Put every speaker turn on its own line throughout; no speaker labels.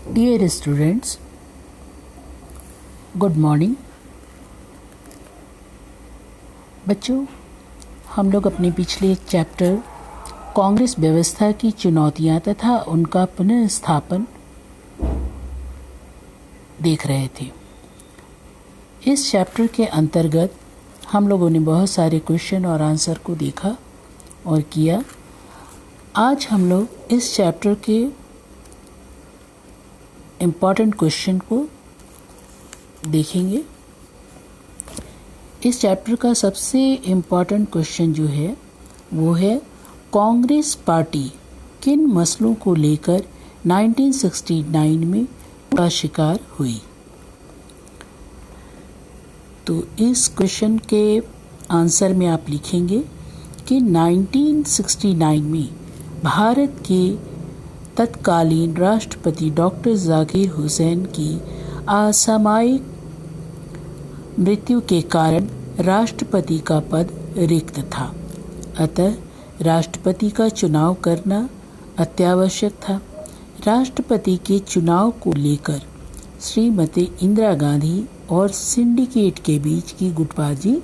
Dear students, good morning. बच्चों, हम लोग अपने पिछले चैप्टर कांग्रेस व्यवस्था की चुनौतियां तथा उनका पुनर्स्थापन देख रहे थे। इस चैप्टर के अंतर्गत हम लोगों ने बहुत सारे क्वेश्चन और आंसर को देखा और किया। आज हम लोग इस चैप्टर के इम्पॉर्टेंट क्वेश्चन को देखेंगे। इस चैप्टर का सबसे इम्पॉर्टेंट क्वेश्चन जो है वो है कांग्रेस पार्टी किन मसलों को लेकर 1969 में का शिकार हुई। तो इस क्वेश्चन के आंसर में आप लिखेंगे कि 1969 में भारत के तत्कालीन राष्ट्रपति डॉक्टर जाकिर हुसैन की असामयिक मृत्यु के कारण राष्ट्रपति का पद रिक्त था, अतः राष्ट्रपति का चुनाव करना अत्यावश्यक था। राष्ट्रपति के चुनाव को लेकर श्रीमती इंदिरा गांधी और सिंडिकेट के बीच की गुटबाजी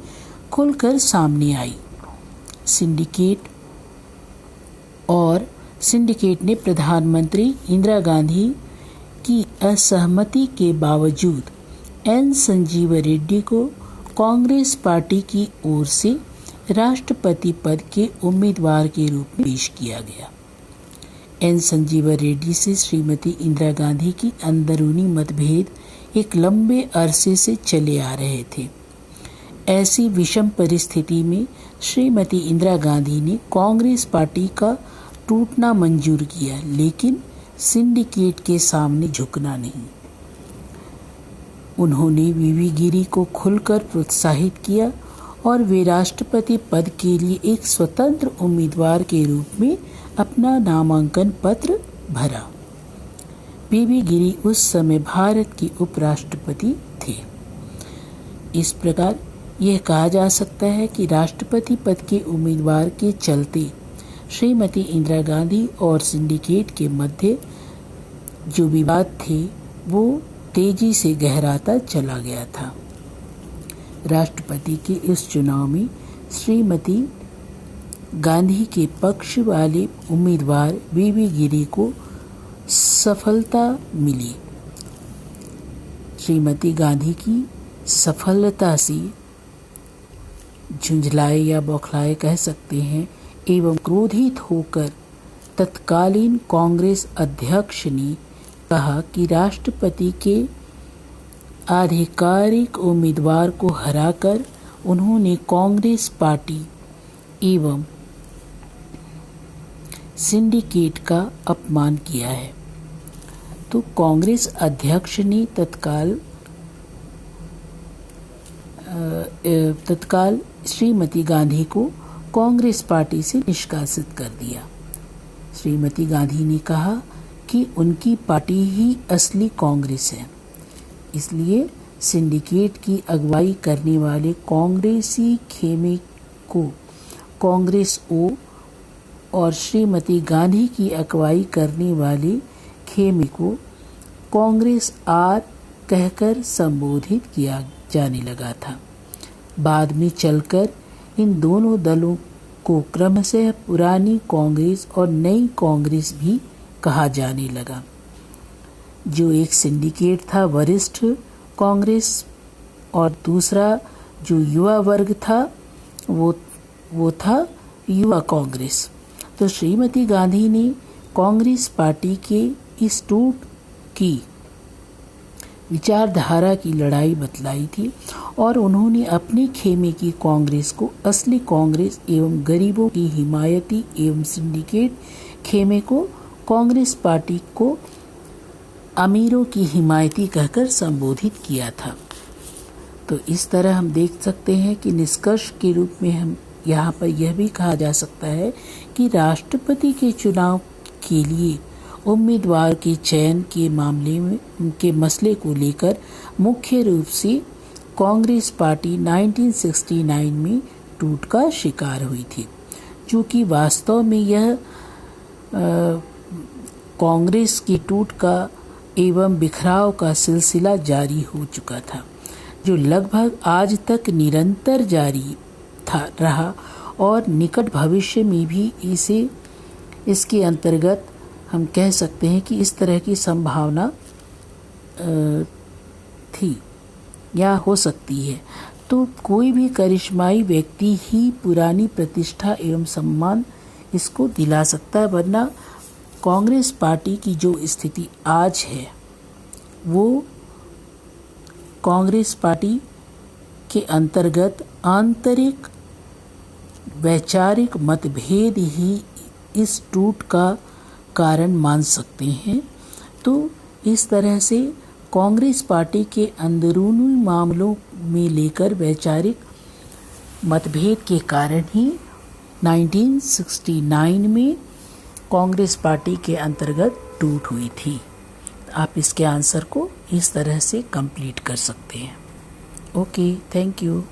खुलकर सामने आई। सिंडिकेट ने प्रधानमंत्री इंदिरा गांधी की असहमति के बावजूद एन संजीव रेड्डी को कांग्रेस पार्टी की ओर से राष्ट्रपति पद के उम्मीदवार के रूप में पेश किया गया। एन संजीव रेड्डी से श्रीमती इंदिरा गांधी की अंदरूनी मतभेद एक लंबे अरसे से चले आ रहे थे। ऐसी विषम परिस्थिति में श्रीमती इंदिरा गांधी ने कांग्रेस पार्टी का टूटना मंजूर किया, लेकिन सिंडिकेट के सामने झुकना नहीं। उन्होंने वीवी गिरी को खुलकर प्रोत्साहित किया और वे राष्ट्रपति पद के लिए एक स्वतंत्र उम्मीदवार के रूप में अपना नामांकन पत्र भरा। वीवी गिरी उस समय भारत के उपराष्ट्रपति थे। इस प्रकार यह कहा जा सकता है कि राष्ट्रपति पद के उम्मीदवार के चलते श्रीमती इंदिरा गांधी और सिंडिकेट के मध्य जो विवाद थे वो तेजी से गहराता चला गया था। राष्ट्रपति के इस चुनाव में श्रीमती गांधी के पक्ष वाले उम्मीदवार वीवी गिरी को सफलता मिली। श्रीमती गांधी की सफलता से झुंझलाए या बौखलाए कह सकते हैं एवं क्रोधित होकर तत्कालीन कांग्रेस अध्यक्ष ने कहा कि राष्ट्रपति के आधिकारिक उम्मीदवार को हराकर उन्होंने कांग्रेस पार्टी एवं सिंडिकेट का अपमान किया है। तो कांग्रेस अध्यक्ष ने तत्काल श्रीमती गांधी को कांग्रेस पार्टी से निष्कासित कर दिया। श्रीमती गांधी ने कहा कि उनकी पार्टी ही असली कांग्रेस है, इसलिए सिंडिकेट की अगुवाई करने वाले कांग्रेसी खेमे को कांग्रेस ओ और श्रीमती गांधी की अगुवाई करने वाले खेमे को कांग्रेस आर कहकर संबोधित किया जाने लगा था। बाद में चलकर इन दोनों दलों को क्रमशः पुरानी कांग्रेस और नई कांग्रेस भी कहा जाने लगा। जो एक सिंडिकेट था वरिष्ठ कांग्रेस और दूसरा जो युवा वर्ग था वो था युवा कांग्रेस। तो श्रीमती गांधी ने कांग्रेस पार्टी के इस टूट की विचारधारा की लड़ाई बतलाई थी और उन्होंने अपने खेमे की कांग्रेस को असली कांग्रेस एवं गरीबों की हिमायती एवं सिंडिकेट खेमे को कांग्रेस पार्टी को अमीरों की हिमायती कहकर संबोधित किया था। तो इस तरह हम देख सकते हैं कि निष्कर्ष के रूप में हम यहाँ पर यह भी कहा जा सकता है कि राष्ट्रपति के चुनाव के लिए उम्मीदवार के चयन के मामले में उनके मसले को लेकर मुख्य रूप से कांग्रेस पार्टी 1969 में टूट का शिकार हुई थी, चूँकि वास्तव में यह कांग्रेस की टूट का एवं बिखराव का सिलसिला जारी हो चुका था, जो लगभग आज तक निरंतर जारी रहा और निकट भविष्य में भी इसके अंतर्गत हम कह सकते हैं कि इस तरह की संभावना थी या हो सकती है। तो कोई भी करिश्माई व्यक्ति ही पुरानी प्रतिष्ठा एवं सम्मान इसको दिला सकता है, वरना कांग्रेस पार्टी की जो स्थिति आज है वो कांग्रेस पार्टी के अंतर्गत आंतरिक वैचारिक मतभेद ही इस टूट का कारण मान सकते हैं। तो इस तरह से कांग्रेस पार्टी के अंदरूनी मामलों में लेकर वैचारिक मतभेद के कारण ही 1969 में कांग्रेस पार्टी के अंतर्गत टूट हुई थी। आप इसके आंसर को इस तरह से कंप्लीट कर सकते हैं। Okay, thank you.